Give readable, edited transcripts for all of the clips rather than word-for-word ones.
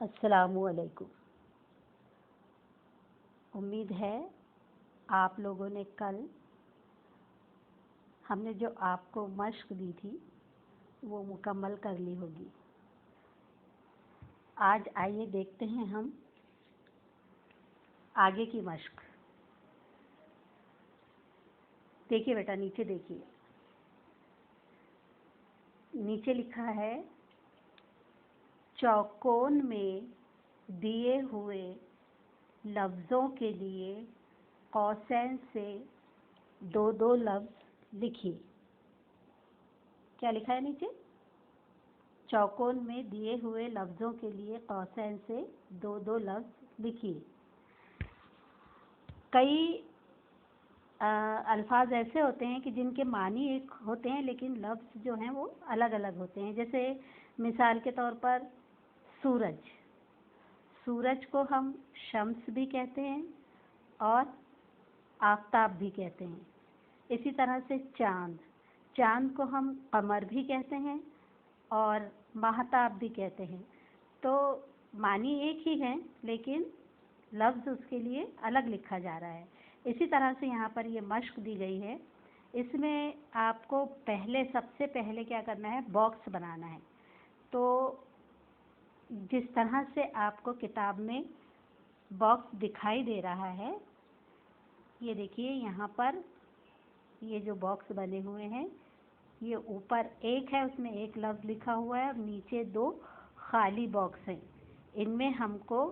अस्सलामुअलैकुम। उम्मीद है आप लोगों ने कल हमने जो आपको मश्क दी थी वो मुकम्मल कर ली होगी। आज आइए देखते हैं हम आगे की मश्क। देखिए बेटा, नीचे देखिए, नीचे लिखा है चौकोन में दिए हुए लफ्ज़ों के लिए कौसैन से दो दो लफ्ज़ लिखिए। क्या लिखा है नीचे? चौकोन में दिए हुए लफ्ज़ों के लिए कौसैन से दो दो लफ्ज़ लिखिए। कई अल्फाज ऐसे होते हैं कि जिनके मानी एक होते हैं लेकिन लफ्ज़ जो हैं वो अलग अलग होते हैं। जैसे मिसाल के तौर पर सूरज, सूरज को हम शम्स भी कहते हैं और आफ़ताब भी कहते हैं। इसी तरह से चाँद, चाँद को हम कमर भी कहते हैं और माहताब भी कहते हैं। तो मानी एक ही है लेकिन लफ्ज़ उसके लिए अलग लिखा जा रहा है। इसी तरह से यहाँ पर ये मश्क दी गई है। इसमें आपको सबसे पहले क्या करना है, बॉक्स बनाना है। तो जिस तरह से आपको किताब में बॉक्स दिखाई दे रहा है, ये देखिए यहाँ पर ये जो बॉक्स बने हुए हैं, ये ऊपर एक है, उसमें एक लफ्ज़ लिखा हुआ है और नीचे दो खाली बॉक्स हैं। इनमें हमको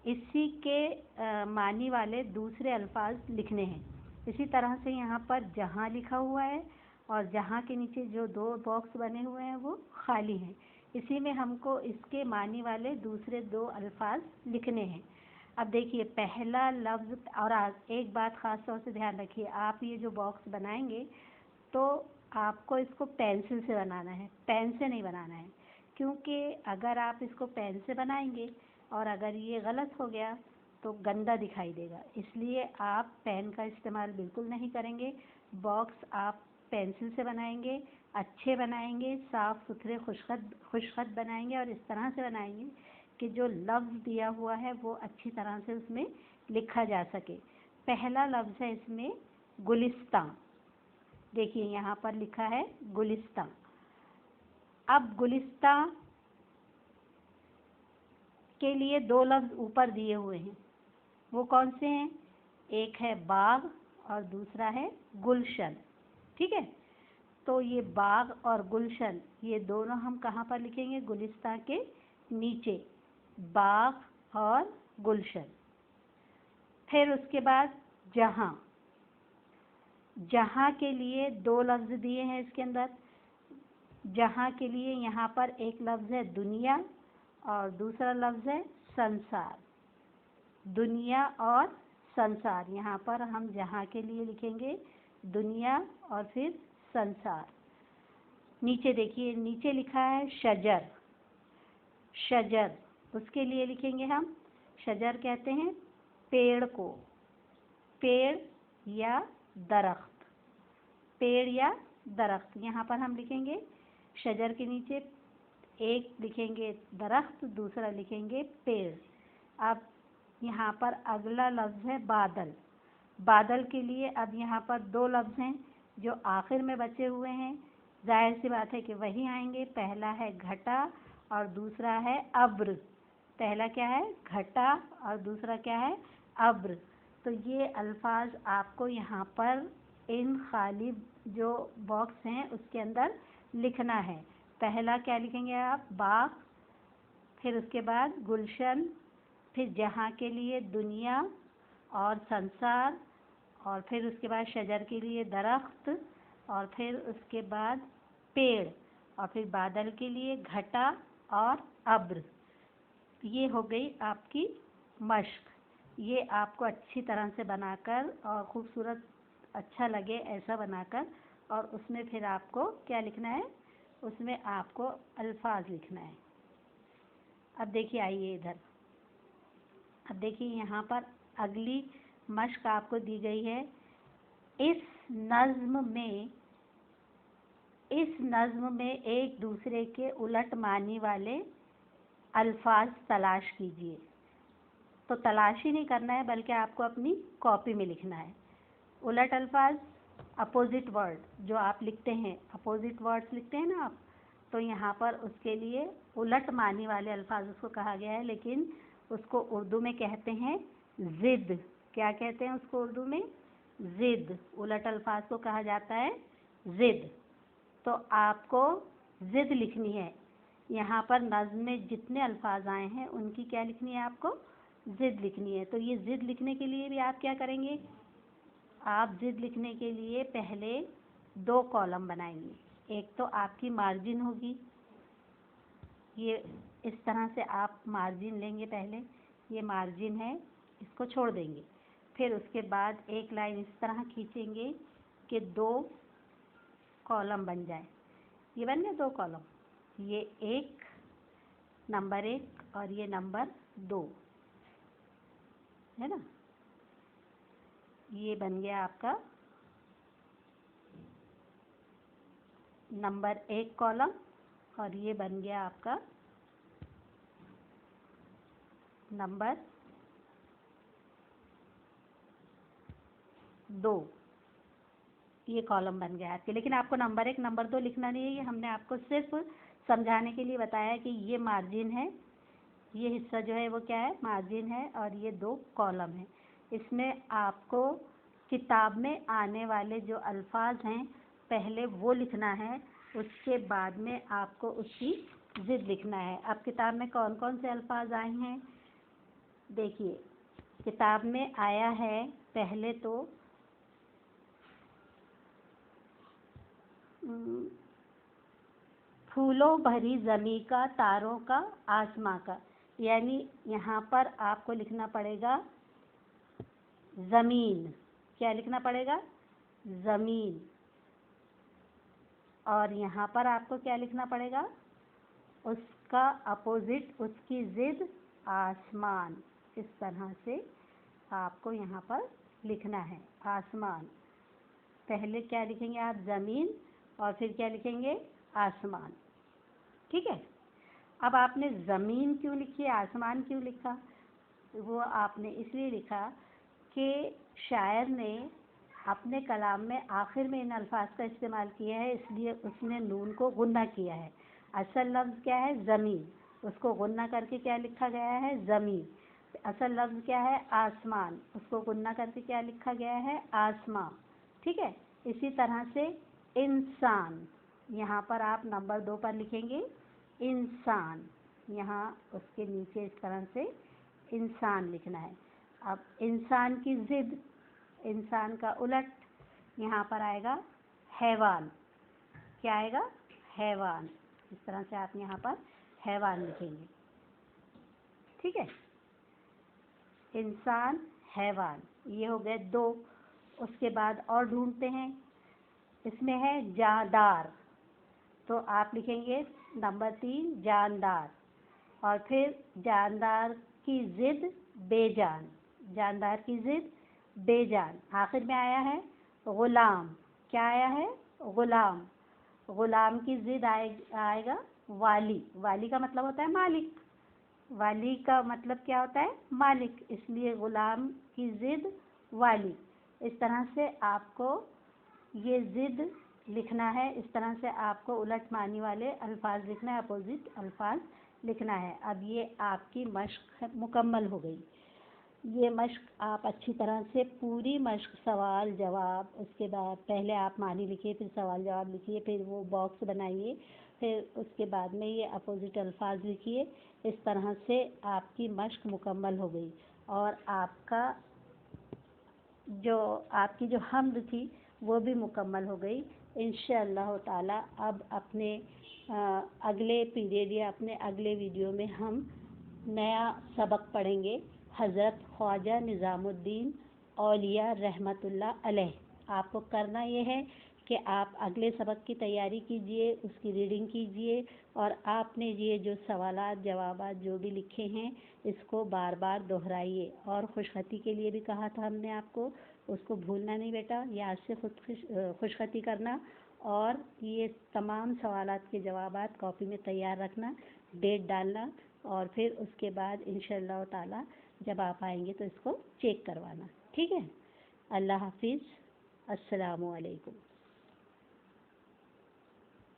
इसी के मानी वाले दूसरे अल्फाज लिखने हैं। इसी तरह से यहाँ पर जहाँ लिखा हुआ है और जहाँ के नीचे जो दो बॉक्स बने हुए हैं वो खाली हैं। इसी में हमको इसके मानी वाले दूसरे दो अल्फाज लिखने हैं। अब देखिए पहला लफ्ज़, और एक बात ख़ास तौर से ध्यान रखिए, आप ये जो बॉक्स बनाएंगे तो आपको इसको पेंसिल से बनाना है, पेन से नहीं बनाना है। क्योंकि अगर आप इसको पेन से बनाएंगे और अगर ये गलत हो गया तो गंदा दिखाई देगा, इसलिए आप पेन का इस्तेमाल बिल्कुल नहीं करेंगे। बॉक्स आप पेंसिल से बनाएंगे, अच्छे बनाएंगे, साफ़ सुथरे खुशखत बनाएंगे और इस तरह से बनाएंगे कि जो लफ्ज़ दिया हुआ है वो अच्छी तरह से उसमें लिखा जा सके। पहला लफ्ज़ है इसमें गुलिस्तां। देखिए यहाँ पर लिखा है गुलिस्तां। अब गुलिस्तां के लिए दो लफ्ज़ ऊपर दिए हुए हैं, वो कौन से हैं? एक है बाग और दूसरा है गुलशन। ठीक है, तो ये बाग और गुलशन ये दोनों हम कहाँ पर लिखेंगे? गुलिस्तां के नीचे, बाग और गुलशन। फिर उसके बाद जहाँ, जहाँ के लिए दो लफ्ज़ दिए हैं इसके अंदर। जहाँ के लिए यहाँ पर एक लफ्ज़ है दुनिया और दूसरा लफ्ज़ है संसार। दुनिया और संसार, यहाँ पर हम जहाँ के लिए लिखेंगे दुनिया और फिर संसार। नीचे देखिए, नीचे लिखा है शजर। शजर, उसके लिए लिखेंगे हम, शजर कहते हैं पेड़ को, पेड़ या दरख्त, पेड़ या दरख्त। यहाँ पर हम लिखेंगे शजर के नीचे एक लिखेंगे दरख्त, दूसरा लिखेंगे पेड़। अब यहाँ पर अगला लफ्ज़ है बादल। बादल के लिए अब यहाँ पर दो लफ्ज़ हैं जो आखिर में बचे हुए हैं, जाहिर सी बात है कि वही आएंगे। पहला है घटा और दूसरा है अब्र। पहला क्या है? घटा और दूसरा क्या है? अब्र। तो ये अल्फाज आपको यहाँ पर इन खाली जो बॉक्स हैं उसके अंदर लिखना है। पहला क्या लिखेंगे आप? बाग, फिर उसके बाद गुलशन, फिर जहाँ के लिए दुनिया और संसार, और फिर उसके बाद शजर के लिए दरख्त, और फिर उसके बाद पेड़, और फिर बादल के लिए घटा और अब्र। ये हो गई आपकी मश्क। ये आपको अच्छी तरह से बनाकर और खूबसूरत अच्छा लगे ऐसा बनाकर, और उसमें फिर आपको क्या लिखना है? उसमें आपको अल्फाज लिखना है। अब देखिए, आइए इधर। अब देखिए यहाँ पर अगली मश्क आपको दी गई है। इस नज़्म में एक दूसरे के उलट मानी वाले अल्फाज तलाश कीजिए। तो तलाश ही नहीं करना है बल्कि आपको अपनी कॉपी में लिखना है। उलट अल्फाज, अपोजिट वर्ड जो आप लिखते हैं, अपोजिट वर्ड्स लिखते हैं ना आप, तो यहाँ पर उसके लिए उलट मानी वाले अल्फाज उसको कहा गया है, लेकिन उसको उर्दू में कहते हैं ज़िद। क्या कहते हैं उसको उर्दू में? ज़िद। उलट अल्फाज को कहा जाता है ज़िद। तो आपको ज़िद लिखनी है। यहाँ पर नज़्म में जितने अल्फाज आए हैं उनकी क्या लिखनी है आपको? ज़िद लिखनी है। तो ये ज़िद लिखने के लिए भी आप क्या करेंगे? आप ज़िद लिखने के लिए पहले 2 कॉलम बनाएंगे। एक तो आपकी मार्जिन होगी, ये इस तरह से आप मार्जिन लेंगे। पहले ये मार्जिन है, इसको छोड़ देंगे। फिर उसके बाद एक लाइन इस तरह खींचेंगे कि 2 कॉलम बन जाए। ये बन गए 2 कॉलम, ये 1 नंबर 1 और ये नंबर 2 है ना। ये बन गया आपका नंबर 1 कॉलम और ये बन गया आपका नंबर 2। ये कॉलम बन गया आपके। लेकिन आपको नंबर 1 नंबर 2 लिखना नहीं है, ये हमने आपको सिर्फ समझाने के लिए बताया कि ये मार्जिन है, ये हिस्सा जो है वो क्या है? मार्जिन है, और ये 2 कॉलम है। इसमें आपको किताब में आने वाले जो अल्फाज हैं पहले वो लिखना है, उसके बाद में आपको उसकी ज़िद लिखना है। अब किताब में कौन कौन से अल्फाज आए हैं देखिए। किताब में आया है पहले तो फूलों भरी ज़मीं का, तारों का, आसमां का। यानी यहाँ पर आपको लिखना पड़ेगा ज़मीन। क्या लिखना पड़ेगा? ज़मीन। और यहाँ पर आपको क्या लिखना पड़ेगा? उसका अपोजिट, उसकी ज़िद आसमान। इस तरह से आपको यहाँ पर लिखना है आसमान। पहले क्या लिखेंगे आप? ज़मीन, और फिर क्या लिखेंगे? आसमान। ठीक है। अब आपने ज़मीन क्यों लिखी, आसमान क्यों लिखा? वो आपने इसलिए लिखा कि शायर ने अपने कलाम में आखिर में इन अल्फाज का इस्तेमाल किया है, इसलिए उसने नून को गुन्ना किया है। असल लफ्ज़ क्या है? ज़मीन। उसको गुन्ना करके क्या लिखा गया है? ज़मीन। असल लफ्ज़ क्या है? आसमान। उसको गुन्ना करके क्या लिखा गया है? आसमां। ठीक है। इसी तरह से इंसान, यहाँ पर आप नंबर 2 पर लिखेंगे इंसान। यहाँ उसके नीचे इस तरह से इंसान लिखना है। अब इंसान की ज़िद, इंसान का उलट यहाँ पर आएगा हैवान। क्या आएगा? हैवान। इस तरह से आप यहाँ पर हैवान लिखेंगे। ठीक है। इंसान, हैवान, ये हो गए 2। उसके बाद और ढूंढते हैं। इसमें है जानदार, तो आप लिखेंगे नंबर 3 जानदार। और फिर जानदार की ज़िद बेजान। जानदार की ज़िद बेजान। आखिर में आया है ग़ुलाम। क्या आया है? ग़ुलाम। ग़ुलाम की ज़िद आएगा वाली। वाली का मतलब होता है मालिक। वाली का मतलब क्या होता है? मालिक। इसलिए ग़ुलाम की ज़िद वाली। इस तरह से आपको ये ज़िद लिखना है। इस तरह से आपको उलट मानी वाले अल्फाज लिखना है, अपोजिट अल्फाज लिखना है। अब ये आपकी मश्क मुकम्मल हो गई। ये मश्क आप अच्छी तरह से पूरी मश्क, सवाल जवाब, उसके बाद पहले आप मानी लिखिए, फिर सवाल जवाब लिखिए, फिर वो बॉक्स बनाइए, फिर उसके बाद में ये अपोजिट अल्फाज लिखिए। इस तरह से आपकी मश्क मुकम्मल हो गई और आपकी जो हम्द थी वो भी मुकम्मल हो गई इंशाअल्लाह ताला। अब अपने अगले पीरियड या अपने अगले वीडियो में हम नया सबक पढ़ेंगे, हज़रत ख्वाजा निज़ामुद्दीन औलिया रहमतुल्लाह अलैह। आपको करना ये है कि आप अगले सबक की तैयारी कीजिए, उसकी रीडिंग कीजिए, और आपने ये जो सवालात जवाबात जो भी लिखे हैं इसको बार बार दोहराइए। और खुशखती के लिए भी कहा था हमने आपको, उसको भूलना नहीं बेटा, याद से खुशखती करना। और ये तमाम सवालात के जवाबात कॉपी में तैयार रखना, डेट डालना, और फिर उसके बाद इंशाअल्लाह ताला जब आप आएंगे तो इसको चेक करवाना, ठीक है। अल्लाह हाफिज़, अस्सलामु अलैकुम।